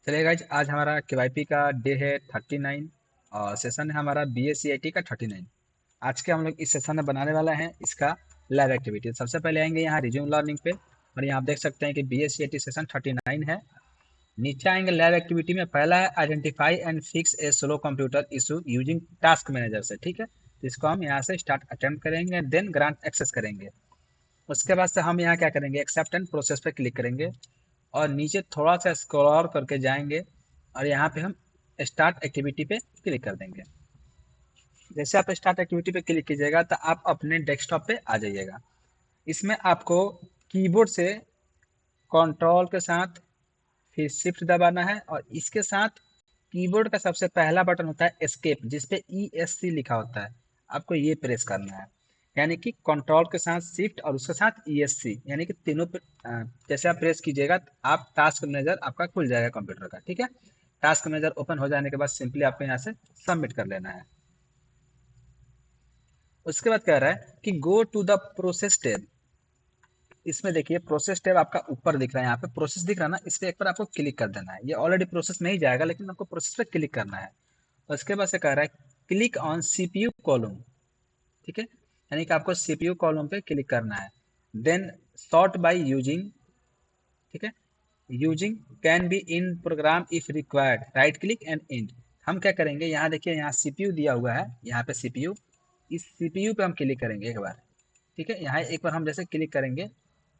चलिए गाइज, आज हमारा केवाईपी का डे है 39 और सेशन है हमारा BSc IT का 39। आज के हम लोग इस सेशन में बनाने वाला है इसका लैब एक्टिविटी। सबसे पहले आएंगे यहाँ रिज्यूम लर्निंग पे और यहाँ आप देख सकते हैं कि BSc IT सेशन 39 है। नीचे आएंगे लैब एक्टिविटी में, पहला है identify and fix a slow computer issue using task manager से। ठीक है, तो इसको हम यहाँ से स्टार्ट अटेम्प्ट करेंगे, देन ग्रांट एक्सेस करेंगे। उसके बाद से हम यहाँ क्या करेंगे, एक्सेप्ट एंड प्रोसेस पे क्लिक करेंगे और नीचे थोड़ा सा स्क्रॉल करके जाएंगे और यहाँ पे हम स्टार्ट एक्टिविटी पे क्लिक कर देंगे। जैसे आप स्टार्ट एक्टिविटी पे क्लिक कीजिएगा तो आप अपने डेस्कटॉप पे आ जाइएगा। इसमें आपको कीबोर्ड से कंट्रोल के साथ फिर शिफ्ट दबाना है और इसके साथ कीबोर्ड का सबसे पहला बटन होता है एस्केप, जिसपे ESC लिखा होता है, आपको ये प्रेस करना है। यानी कि कंट्रोल के साथ शिफ्ट और उसके साथ ESC, यानी कि तीनों पे जैसे आप प्रेस कीजिएगा तो आप टास्क मैनेजर आपका खुल जाएगा कंप्यूटर का। ठीक है, टास्क मैनेजर ओपन हो जाने के बाद सिंपली आपको यहाँ से सबमिट कर लेना है। उसके बाद कह रहा है कि go to the process tab. इसमें देखिए प्रोसेस टैब आपका ऊपर दिख रहा है, यहाँ पे प्रोसेस दिख रहा है ना, इस पे एक बार आपको क्लिक कर देना है। ये ऑलरेडी प्रोसेस में ही जाएगा लेकिन आपको प्रोसेस पे क्लिक करना है। उसके बाद से कह रहा है क्लिक ऑन CPU कॉलम। ठीक है, यानी कि आपको CPU कॉलम पे क्लिक करना है। Then sort by using. ठीक है, using can be in program if required, right click and end. हम क्या करेंगे, यहाँ देखिए यहाँ CPU दिया हुआ है, यहाँ पे CPU, इस CPU पे हम क्लिक करेंगे एक बार। ठीक है, यहाँ एक बार हम जैसे क्लिक करेंगे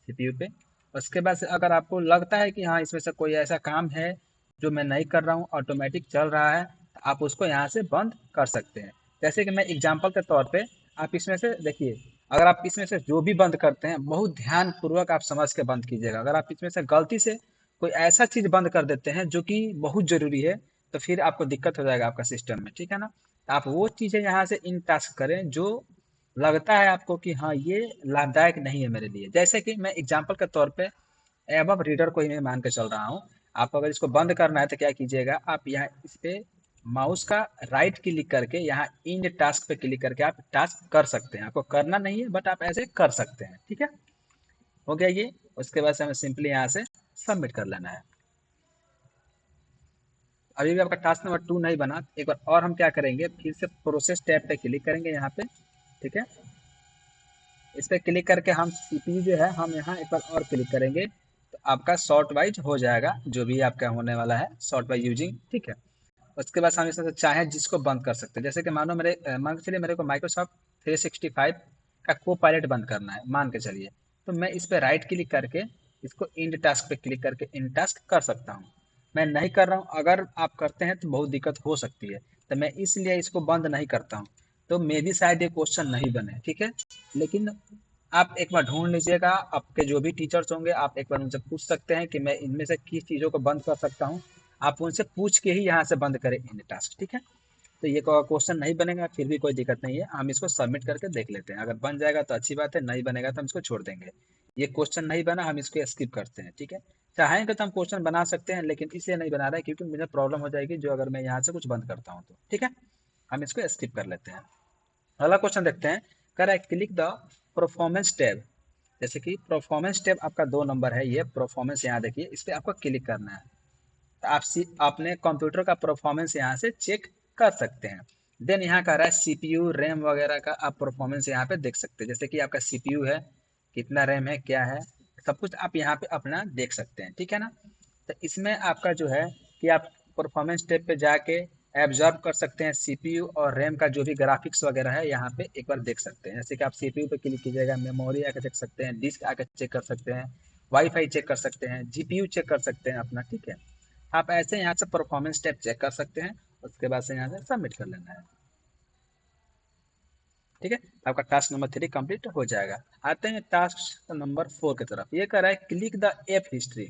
CPU पे, उसके बाद से अगर आपको लगता है कि हाँ इसमें से कोई ऐसा काम है जो मैं नहीं कर रहा हूँ, ऑटोमेटिक चल रहा है, तो आप उसको यहाँ से बंद कर सकते हैं। जैसे कि मैं एग्जांपल के तौर पे, आप इसमें से देखिए, अगर आप इसमें से जो भी बंद करते हैं बहुत ध्यान पूर्वक आप समझ के बंद कीजिएगा। अगर आप इसमें से गलती से कोई ऐसा चीज बंद कर देते हैं जो कि बहुत जरूरी है, तो फिर आपको दिक्कत हो जाएगा आपका सिस्टम में। ठीक है ना, तो आप वो चीजें यहाँ से इन टास्क करें जो लगता है आपको कि हाँ ये लाभदायक नहीं है मेरे लिए। जैसे कि मैं एग्जांपल के तौर पे एबव रीडर को ही मैं मान के चल रहा हूँ। आप अगर इसको बंद करना है तो क्या कीजिएगा, आप यहाँ इस पे माउस का राइट क्लिक करके यहाँ इंड टास्क पे क्लिक करके आप टास्क कर सकते हैं। आपको करना नहीं है बट आप ऐसे कर सकते हैं। ठीक है, हो गया ये। उसके बाद से हमें सिंपली यहाँ से सबमिट कर लेना है। अभी भी आपका टास्क नंबर 2 नहीं बना, एक बार और हम क्या करेंगे, फिर से प्रोसेस टैब पे क्लिक करेंगे यहाँ पे। ठीक है, इस पर क्लिक करके हम CPU जो है हम यहाँ एक बार और क्लिक करेंगे तो आपका सॉर्ट वाइज हो जाएगा जो भी आपका होने वाला है, सॉर्ट बाय यूजिंग। ठीक है, उसके बाद हम इसमें से चाहें जिसको बंद कर सकते हैं। जैसे कि मानो मान के चलिए मेरे को माइक्रोसॉफ्ट 365 का को पायलट बंद करना है, मान के चलिए, तो मैं इस पर राइट क्लिक करके इसको इंड टास्क पे क्लिक करके इंड टास्क कर सकता हूँ। मैं नहीं कर रहा हूँ, अगर आप करते हैं तो बहुत दिक्कत हो सकती है, तो मैं इसलिए इसको बंद नहीं करता हूँ। तो मे भी शायद ये क्वेश्चन नहीं बने। ठीक है, लेकिन आप एक बार ढूंढ लीजिएगा, आपके जो भी टीचर्स होंगे आप एक बार उनसे पूछ सकते हैं कि मैं इनमें से किस चीज़ों को बंद कर सकता हूँ। आप उनसे पूछ के ही यहाँ से बंद करें इन टास्क। ठीक है, तो ये क्वेश्चन नहीं बनेगा फिर भी कोई दिक्कत नहीं है, हम इसको सबमिट करके देख लेते हैं। अगर बन जाएगा तो अच्छी बात है, नहीं बनेगा तो हम इसको छोड़ देंगे। ये क्वेश्चन नहीं बना, हम इसको स्किप करते हैं। ठीक है, चाहेंगे तो हम क्वेश्चन बना सकते हैं लेकिन इसलिए नहीं बना रहे क्योंकि मुझे प्रॉब्लम हो जाएगी जो अगर मैं यहाँ से कुछ बंद करता हूँ तो। ठीक है, हम इसको स्किप कर लेते हैं। अगला क्वेश्चन देखते हैं, कह रहा है क्लिक द परफॉर्मेंस टैब। जैसे कि परफॉर्मेंस टैब आपका 2 नंबर है, ये परफॉर्मेंस यहाँ देखिए, इस पर आपको क्लिक करना है। तो आप अपने कंप्यूटर का परफॉर्मेंस यहाँ से चेक कर सकते हैं। देन यहाँ कह रहा है CPU रैम वगैरह का आप परफॉर्मेंस यहाँ पे देख सकते हैं। जैसे कि आपका CPU है, कितना रैम है, क्या है, सब कुछ आप यहाँ पे अपना देख सकते हैं। ठीक है ना, तो इसमें आपका जो है कि आप परफॉर्मेंस टैब पे जाके एब्जॉर्ब कर सकते हैं CPU और रैम का जो भी ग्राफिक्स वगैरह है, यहाँ पे एक बार देख सकते हैं। जैसे कि आप CPU पे क्लिक कीजिएगा, मेमोरी आके देख सकते हैं, डिस्क आके चेक कर सकते हैं, वाईफाई चेक कर सकते हैं, GPU चेक कर सकते हैं अपना। ठीक है, आप ऐसे यहाँ से परफॉर्मेंस टैब चेक कर सकते हैं। उसके बाद से यहाँ से सबमिट कर लेना है। ठीक है, आपका टास्क नंबर 3 कंप्लीट हो जाएगा। आते हैं टास्क नंबर 4 की तरफ। ये कह रहा है क्लिक द एप हिस्ट्री।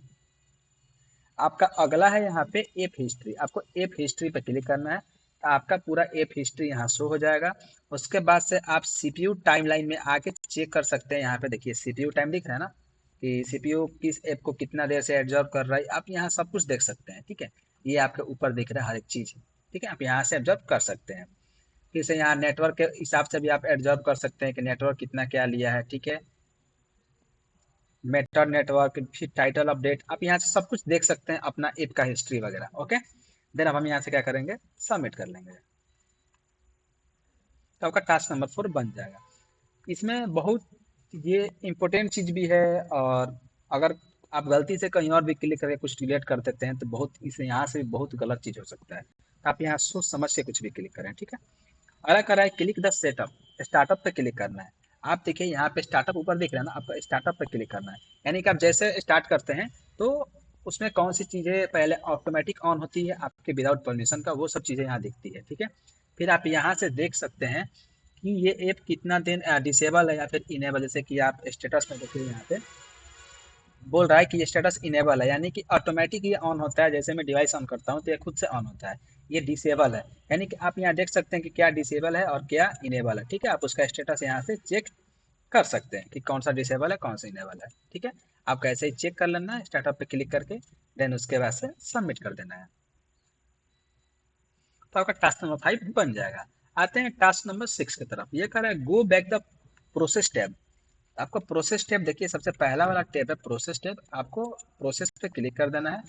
आपका अगला है यहाँ पे एप हिस्ट्री, आपको एप हिस्ट्री पे क्लिक करना है तो आपका पूरा एप हिस्ट्री यहाँ शो हो जाएगा। उसके बाद से आप CPU टाइमलाइन में आके चेक कर सकते हैं। यहाँ पे देखिए CPU टाइम दिख रहा है ना, कि CPU किस ऐप को कितना देर से एब्जॉर्व कर रहा है, आप यहाँ सब कुछ देख सकते हैं। ठीक है, ये आपके ऊपर दिख रहा है हर एक चीज। ठीक है, आप यहाँ से एब्जॉर्व कर सकते हैं। फिर से यहाँ नेटवर्क के हिसाब से भी आप एब्जॉर्व कर सकते हैं कि नेटवर्क कितना क्या लिया है। ठीक है, मेथड नेटवर्क, फिर टाइटल अपडेट, आप यहाँ से सब कुछ देख सकते हैं अपना ऐप का हिस्ट्री वगैरह। ओके, देन अब हम यहाँ से क्या करेंगे, सबमिट कर लेंगे, तो आपका टास्क नंबर 4 बन जाएगा। इसमें बहुत ये इम्पोर्टेंट चीज़ भी है, और अगर आप गलती से कहीं और भी क्लिक करके कुछ डिलीट कर देते हैं तो बहुत इस यहाँ से भी बहुत गलत चीज़ हो सकता है। आप यहाँ सोच समझ के कुछ भी क्लिक करें, ठीक है। अगला कर रहा है क्लिक द सेटअप, स्टार्टअप पे क्लिक करना है। आप देखिए यहाँ पे स्टार्टअप ऊपर दिख रहा है ना, आपका स्टार्टअप पे क्लिक करना है। यानी कि आप जैसे स्टार्ट करते हैं तो उसमें कौन सी चीज़ें पहले ऑटोमेटिक ऑन होती है आपके विदाउट परमिशन का, वो सब चीज़ें यहाँ दिखती है, ठीक है। फिर आप यहाँ से देख सकते हैं कि ये ऐप कितना दिन डिसेबल है या फिर इनेबल। जैसे कि आप स्टेटस में देखिए यहाँ पे बोल रहा है कि ये स्टेटस इनेबल है, यानी कि ऑटोमेटिक ये ऑन होता है। जैसे मैं डिवाइस ऑन करता हूँ तो ये खुद से ऑन होता है। ये डिसेबल है, यानी कि आप यहाँ देख सकते हैं कि क्या डिसेबल है और क्या इनेबल है, ठीक है। आप उसका स्टेटस यहाँ से चेक कर सकते हैं कि कौन सा डिसेबल है कौन सा इनेबल है, ठीक है। आपका ऐसे ही चेक कर लेना है स्टार्टअप पे क्लिक करके, देन उसके बाद से सबमिट कर देना है, तो आपका टास्क नंबर 5 बन जाएगा। आते हैं टास्क नंबर 6 की तरफ। ये कह रहा है go back the process tab. आपका प्रोसेस टैब देखिए, सबसे पहला वाला टैब है प्रोसेस टैब। आपको प्रोसेस पे क्लिक कर देना है,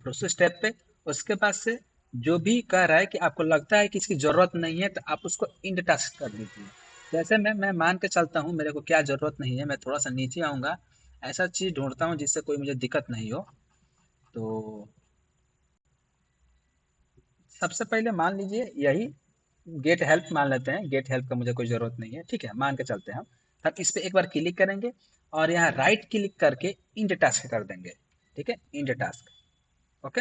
प्रोसेस टैब पे। उसके बाद से जो भी कह रहा है कि आपको लगता है कि इसकी ज़रूरत नहीं है तो आप उसको इंड टास्क कर दीजिए। जैसे मैं मान के चलता हूँ मेरे को क्या ज़रूरत नहीं है, मैं थोड़ा सा नीचे आऊँगा, ऐसा चीज़ ढूंढता हूँ जिससे कोई मुझे दिक्कत नहीं हो। तो सबसे पहले मान लीजिए यही गेट हेल्प मान लेते हैं, गेट हेल्प का मुझे कोई ज़रूरत नहीं है, ठीक है, मान के चलते हैं हम। हम इस पे एक बार क्लिक करेंगे और यहाँ राइट क्लिक करके इंड टास्क कर देंगे, ठीक है, इंड टास्क। ओके,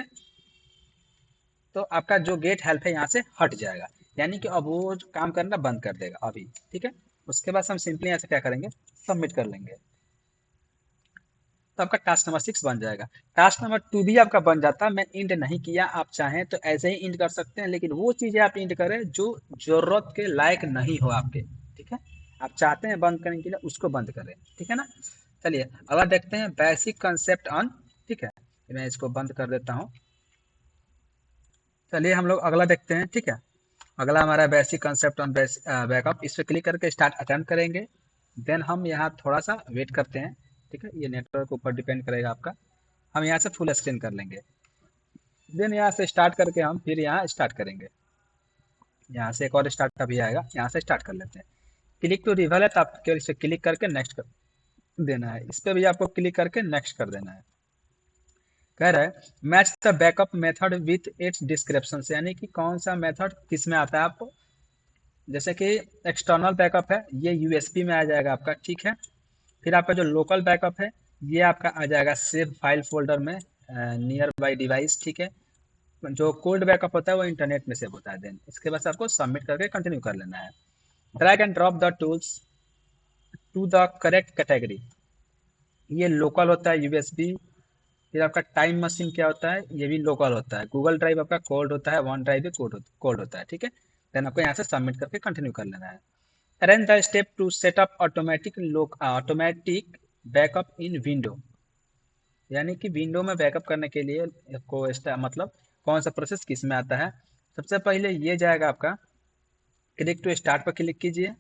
तो आपका जो गेट हेल्प है यहाँ से हट जाएगा, यानी कि अब वो काम करना बंद कर देगा अभी, ठीक है। उसके बाद हम सिंपली यहाँ से क्या करेंगे, सबमिट कर लेंगे, तो आपका टास्क नंबर 6 बन जाएगा। टास्क नंबर 2 भी आपका बन जाता है। मैं इंड नहीं किया, आप चाहें तो ऐसे ही इंड कर सकते हैं, लेकिन वो चीज़ें आप इंड करें जो जरूरत के लायक नहीं हो आपके, ठीक है। आप चाहते हैं बंद करने के लिए, उसको बंद करें, ठीक है ना। चलिए अगला देखते हैं, बेसिक कंसेप्ट ऑन, ठीक है, मैं इसको बंद कर देता हूँ। चलिए हम लोग अगला देखते हैं, ठीक है। अगला हमारा बेसिक कंसेप्ट ऑन बैकअप। इस पर क्लिक करके स्टार्ट अटेम्प्ट करेंगे। देन हम यहाँ थोड़ा सा वेट करते हैं, ठीक है, ये नेटवर्क ऊपर डिपेंड करेगा आपका। हम यहाँ से फुल स्क्रीन कर लेंगे, देन यहाँ से स्टार्ट करके हम फिर यहाँ स्टार्ट करेंगे। यहाँ से एक और स्टार्ट का भी आएगा, यहाँ से स्टार्ट कर लेते हैं। क्लिक टू रिवल है तो आप केवल इस पर क्लिक करके नेक्स्ट कर देना है। इस पर भी आपको क्लिक करके नेक्स्ट कर देना है। कह रहा है match the backup method with its description, यानी कि कौन सा मेथड किस में आता है आपको। जैसे कि एक्सटर्नल बैकअप है, ये यूएसबी में आ जाएगा आपका, ठीक है। फिर आपका जो लोकल बैकअप है ये आपका आ जाएगा सेव फाइल फोल्डर में नियर बाई डिवाइस, ठीक है। जो कोल्ड बैकअप होता है वो इंटरनेट में सेव होता है। देन इसके बाद आपको सबमिट करके कंटिन्यू कर लेना है। Drag and drop the tools to the correct category, ये लोकल होता है यूएसबी। फिर आपका टाइम मशीन क्या होता है, ये भी लोकल होता है। गूगल ड्राइव आपका कोल्ड होता है, वन ड्राइव भी कोल्ड होता है, ठीक है। देन आपको यहाँ से सबमिट करके कंटिन्यू कर लेना है। Arrange the step to set up automatic backup in window, यानी कि विंडो में बैकअप करने के लिए को मतलब कौन सा प्रोसेस किस में आता है। सबसे पहले ये जाएगा आपका, क्लिक टू स्टार्ट पर क्लिक कीजिए,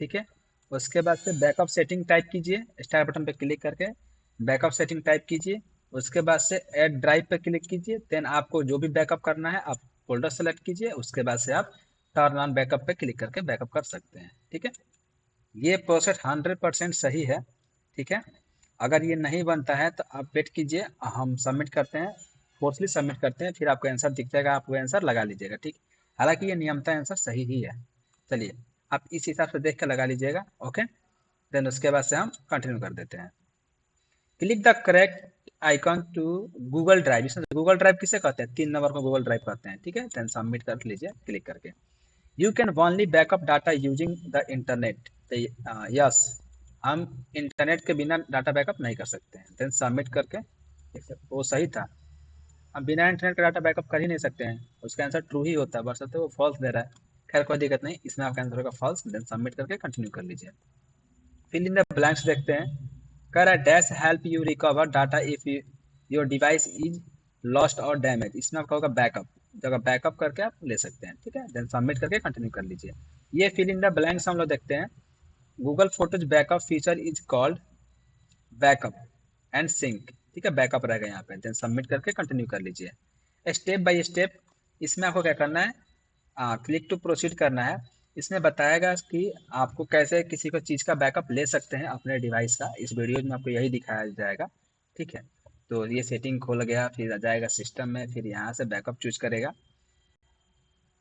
ठीक है। उसके बाद से बैकअप सेटिंग टाइप कीजिए, स्टार बटन पर क्लिक करके बैकअप सेटिंग टाइप कीजिए। उसके बाद से ऐड ड्राइव पर क्लिक कीजिए। देन आपको जो भी बैकअप करना है आप फोल्डर सेलेक्ट कीजिए। उसके बाद से आप टर्न ऑन बैकअप पे क्लिक करके बैकअप कर सकते हैं, ठीक है। ये प्रोसेस 100% सही है, ठीक है। अगर ये नहीं बनता है तो आप वेट कीजिए, हम सबमिट करते हैं, फोर्सली सबमिट करते हैं, फिर आपको आंसर दिख जाएगा, आप वो आंसर लगा लीजिएगा, ठीक। हालांकि ये नियमतः आंसर सही ही है। चलिए आप इस हिसाब से देख कर लगा लीजिएगा, ओके। देन उसके बाद से हम कंटिन्यू कर देते हैं। Click the correct icon to Google Drive. इसमें गूगल ड्राइव किसे कहते हैं, 3 नंबर को गूगल ड्राइव कहते हैं, ठीक है। देन सबमिट कर लीजिए क्लिक करके। You can only backup data using the internet, yes, हम इंटरनेट के बिना डाटा बैकअप नहीं कर सकते हैं। देन सबमिट करके वो सही था, हम बिना इंटरनेट का डाटा बैकअप कर ही नहीं सकते हैं। उसका आंसर ट्रू ही होता है, बशर्ते वो फॉल्स दे रहा है। खैर कोई दिक्कत नहीं, इसमें आपका आंसर होगा फॉल्स। देन सबमिट करके कंटिन्यू कर लीजिए। फिल इन द ब्लैंक्स देखते हैं। कह रहा है dash help you recover data if your device is lost और डैमेज। इसमें आपका होगा बैकअप, जगह बैकअप करके आप ले सकते हैं, ठीक है। देन सबमिट करके कंटिन्यू कर लीजिए। ये फिल इन द ब्लैंक्स हम लोग देखते हैं। Google Photos backup feature is called, backup and sync, ठीक है, बैकअप रहेगा यहाँ पे, देन सबमिट करके कंटिन्यू कर लीजिए। स्टेप बाय स्टेप इसमें आपको क्या करना है, क्लिक टू प्रोसीड करना है। इसमें बताएगा कि आपको कैसे किसी को चीज़ का बैकअप ले सकते हैं अपने डिवाइस का, इस वीडियो में आपको यही दिखाया जाएगा, ठीक है। तो ये सेटिंग खोल गया, फिर आ जाएगा सिस्टम में, फिर यहाँ से बैकअप चूज करेगा,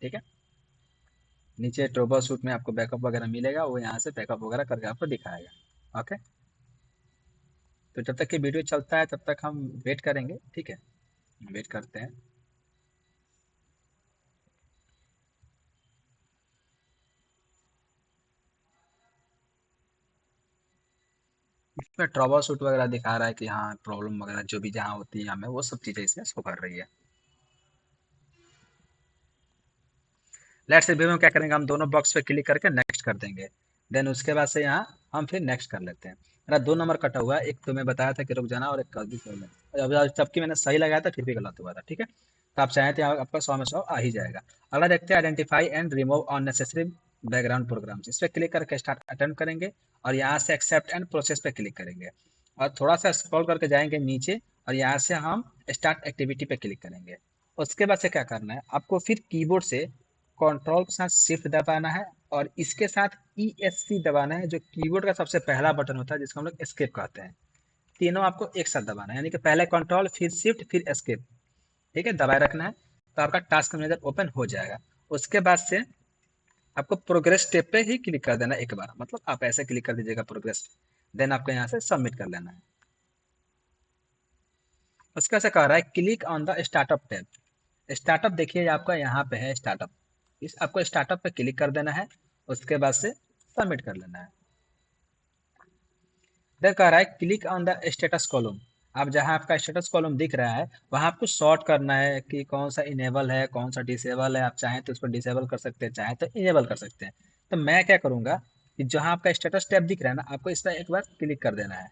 ठीक है। नीचे ट्रोबल शूट में आपको बैकअप वगैरह मिलेगा, वो यहाँ से बैकअप वगैरह करके आपको दिखाएगा, ओके। तो जब तक कि वीडियो चलता है तब तक हम वेट करेंगे, ठीक है, वेट करते हैं। इसमें ट्रबल शूट वगैरह दिखा रहा है कि हाँ प्रॉब्लम वगैरह जो भी जहाँ होती है हमें वो सब चीज़ें इसमें शो कर रही है। लेट्स रिव्यू में क्या करेंगे, हम दोनों बॉक्स पे क्लिक करके नेक्स्ट कर देंगे। देन उसके बाद से यहाँ हम फिर नेक्स्ट कर लेते हैं। मेरा 2 नंबर कटा हुआ है, एक तो मैं बताया था कि रुक जाना, और एक गलती से जबकि मैंने सही लगाया था फिर भी गलत हुआ था, ठीक है। तो आप चाहें तो यहाँ आपका 100 में 100 आ ही जाएगा। अगला देखते हैं identify and remove unnecessary background programs, इस पर क्लिक करके स्टार्ट अटेम्प्ट करेंगे और यहाँ से एक्सेप्ट एंड प्रोसेस पे क्लिक करेंगे और थोड़ा सा स्क्रॉल करके जाएंगे नीचे और यहाँ से हम स्टार्ट एक्टिविटी पे क्लिक करेंगे। उसके बाद से क्या करना है, आपको फिर कीबोर्ड से कंट्रोल के साथ शिफ्ट दबाना है और इसके साथ ESC दबाना है, जो कीबोर्ड का सबसे पहला बटन होता है जिसको हम लोग एस्केप कहते हैं। तीनों आपको एक साथ दबाना है, यानी कि पहले कंट्रोल फिर शिफ्ट फिर एस्केप, ठीक है, दबाए रखना है। तो आपका टास्क मैनेजर ओपन हो जाएगा। उसके बाद से आपको प्रोग्रेस स्टेप पे ही क्लिक कर देना एक बार, मतलब आप ऐसे क्लिक कर दीजिएगा प्रोग्रेस, देन आपको यहाँ से सबमिट कर लेना है। उसके बाद से कह रहा है click on the startup tab. Startup देखिए आपका यहाँ पे है स्टार्टअप, इस आपको स्टार्टअप पे क्लिक कर देना है। उसके बाद से सबमिट कर लेना है। देन कह रहा है click on the status column. अब जहाँ आपका स्टेटस कॉलम दिख रहा है वहाँ आपको सॉर्ट करना है कि कौन सा इनेबल है कौन सा डिसेबल है। आप चाहें तो उसको डिसेबल कर सकते हैं, चाहें तो इनेबल कर सकते हैं। तो मैं क्या करूँगा कि जहाँ आपका स्टेटस टैब दिख रहा है ना, आपको इस पर एक बार क्लिक कर देना है।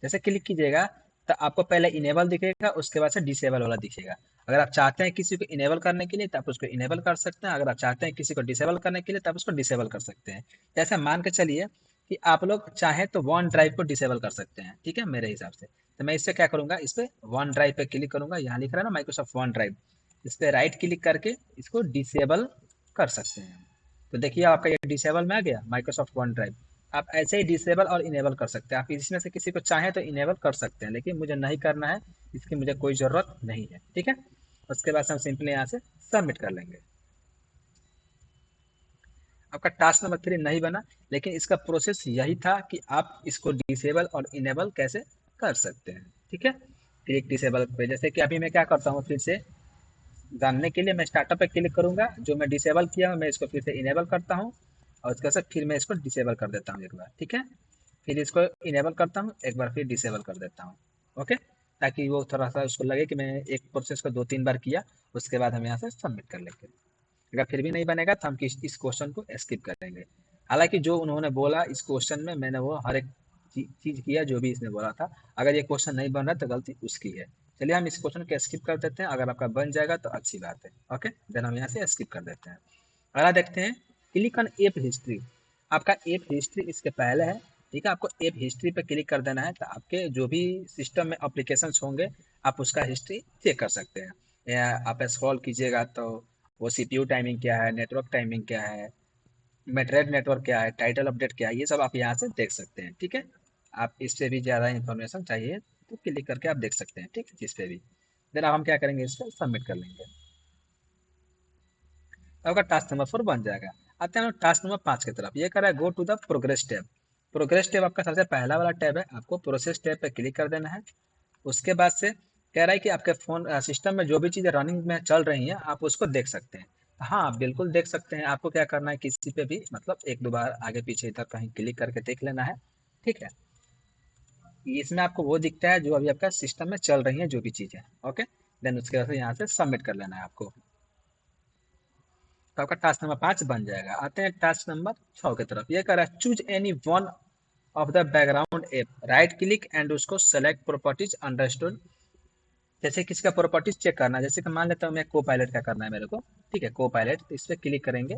जैसे क्लिक कीजिएगा तो आपको पहले इनेबल दिखेगा, उसके बाद से डिसेबल वाला दिखेगा। अगर आप चाहते हैं किसी को इनेबल करने के लिए तो आप उसको इनेबल कर सकते हैं, अगर आप चाहते हैं किसी को डिसेबल करने के लिए तो आप उसको डिसेबल कर सकते हैं। जैसे मान के चलिए कि आप लोग चाहें तो वन ड्राइव को डिसेबल कर सकते हैं, ठीक है, मेरे हिसाब से। तो मैं इससे क्या करूंगा, इस पे वन ड्राइव पे क्लिक करूंगा, यहाँ लिख रहा है ना माइक्रोसॉफ्ट वन ड्राइव, इस पे राइट क्लिक करके इसको डिसेबल कर सकते हैं। तो देखिए आपका ये डिसेबल में आ गया माइक्रोसॉफ्ट वन ड्राइव। आप ऐसे ही डिसेबल और इनेबल कर सकते हैं, आप इसमें से किसी को चाहें तो इनेबल कर सकते हैं, लेकिन मुझे नहीं करना है, इसकी मुझे कोई ज़रूरत नहीं है, ठीक है। उसके बाद से हम सिंपली यहाँ से सबमिट कर लेंगे। आपका टास्क नंबर 3 नहीं बना, लेकिन इसका प्रोसेस यही था कि आप इसको डिसेबल और इनेबल कैसे कर सकते हैं, ठीक है। क्लिक डिसेबल पे, जैसे कि अभी मैं क्या करता हूँ फिर से जानने के लिए, मैं स्टार्टअप पे क्लिक करूंगा, जो मैं डिसेबल किया हूँ मैं इसको फिर से इनेबल करता हूँ और उसके बाद फिर मैं इसको डिसेबल कर देता हूँ एक बार, ठीक है। फिर इसको इनेबल करता हूँ एक बार, फिर डिसेबल कर देता हूँ, ओके। ताकि वो थोड़ा सा उसको लगे कि मैं एक प्रोसेस को 2-3 बार किया। उसके बाद हम यहाँ से सबमिट कर लेंगे। अगर फिर भी नहीं बनेगा तो हम इस क्वेश्चन को स्किप करेंगे। हालांकि जो उन्होंने बोला इस क्वेश्चन में, मैंने वो हर एक चीज़ किया जो भी इसने बोला था। अगर ये क्वेश्चन नहीं बन रहा तो गलती उसकी है। चलिए हम इस क्वेश्चन को स्किप कर देते हैं, अगर आपका बन जाएगा तो अच्छी बात है, ओके। देन हम यहाँ से स्किप कर देते हैं। अगला देखते हैं क्लिक ऑन ऐप हिस्ट्री। आपका ऐप हिस्ट्री इसके पहले है, ठीक है। आपको ऐप हिस्ट्री पे क्लिक कर देना है, तो आपके जो भी सिस्टम में एप्लीकेशंस होंगे आप उसका हिस्ट्री चेक कर सकते हैं। या आप स्क्रॉल कीजिएगा तो वो सीपीयू टाइमिंग क्या है, नेटवर्क टाइमिंग क्या है, मेटरेड नेटवर्क क्या है, टाइटल अपडेट क्या है, ये सब आप यहाँ से देख सकते हैं, ठीक है। आप इससे भी ज़्यादा इन्फॉर्मेशन चाहिए तो क्लिक करके आप देख सकते हैं, ठीक है, जिस पे भी। देन अब हम क्या करेंगे, इस पर सबमिट कर लेंगे। तो आपका टास्क नंबर 4 बन जाएगा। आते हैं हम टास्क नंबर 5 की तरफ। ये कर रहा है go to the progress tab. Progress tab आपका सबसे पहला वाला टैब है, आपको प्रोसेस टैब पे क्लिक कर देना है। उसके बाद से कह रहा है कि आपके फ़ोन सिस्टम में जो भी चीज़ें रनिंग में चल रही हैं आप उसको देख सकते हैं। हाँ, आप बिल्कुल देख सकते हैं। आपको क्या करना है, किसी पे भी मतलब 1-2 बार आगे पीछे इधर कहीं क्लिक करके देख लेना है, ठीक है। इसमें आपको वो दिखता है जो अभी आपका सिस्टम में चल रही हैं जो भी चीज़ें, ओके। देन उसके बाद से यहाँ से सबमिट कर लेना है आपको। तो आपका टास्क नंबर 5 बन जाएगा। आते हैं टास्क नंबर 6 की तरफ। ये कह रहा है choose any one of the background app, right click and उसको सेलेक्ट प्रॉपर्टीज अंडरस्टूड। जैसे किसी का प्रॉपर्टीज चेक करना है, जैसे कि मान लेता हूँ मैं को पायलट का करना है मेरे को, ठीक है, को पायलट, तो इस पर क्लिक करेंगे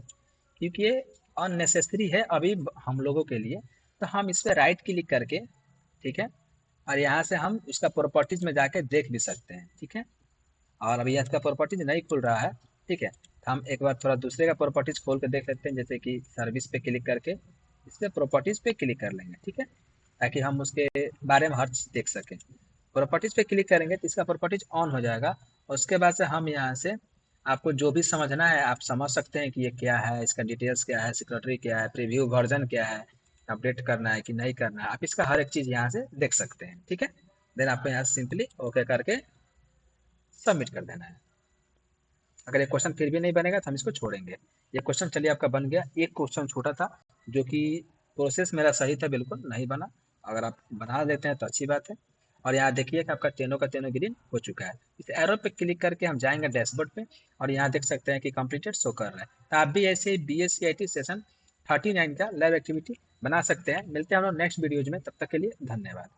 क्योंकि ये अननेसेसरी है अभी हम लोगों के लिए। तो हम इस पर राइट क्लिक करके, ठीक है, और यहाँ से हम इसका प्रॉपर्टीज में जाके देख भी सकते हैं, ठीक है। और अभी इसका प्रॉपर्टीज नहीं खुल रहा है, ठीक है, तो हम एक बार थोड़ा दूसरे का प्रॉपर्टीज खोल के देख लेते हैं, जैसे कि सर्विस पे क्लिक करके इसके प्रॉपर्टीज पे क्लिक कर लेंगे, ठीक है, ताकि हम उसके बारे में हर चीज़ देख सकें। प्रॉपर्टीज पे क्लिक करेंगे तो इसका प्रॉपर्टीज ऑन हो जाएगा। उसके बाद से हम यहाँ से आपको जो भी समझना है आप समझ सकते हैं कि ये क्या है, इसका डिटेल्स क्या है, सिक्योरिटी क्या है, प्रीव्यू वर्जन क्या है, अपडेट करना है कि नहीं करना है, आप इसका हर एक चीज़ यहाँ से देख सकते हैं, ठीक है। देन आपको यहाँ से सिंपली ओके करके सबमिट कर देना है। अगर ये क्वेश्चन फिर भी नहीं बनेगा तो हम इसको छोड़ेंगे। ये क्वेश्चन चलिए आपका बन गया। एक क्वेश्चन छोटा था जो कि प्रोसेस मेरा सही था, बिल्कुल नहीं बना। अगर आप बना देते हैं तो अच्छी बात है। और यहाँ देखिए कि आपका तेनों का तेनों ग्रीन हो चुका है। इस एरो पे क्लिक करके हम जाएंगे डैशबोर्ड पे और यहाँ देख सकते हैं कि कंप्लीटेड शो कर रहा है। तो आप भी ऐसे BSc IT सेशन 39 का लैब एक्टिविटी बना सकते हैं। मिलते हैं हम लोग नेक्स्ट वीडियोज में, तब तक के लिए धन्यवाद।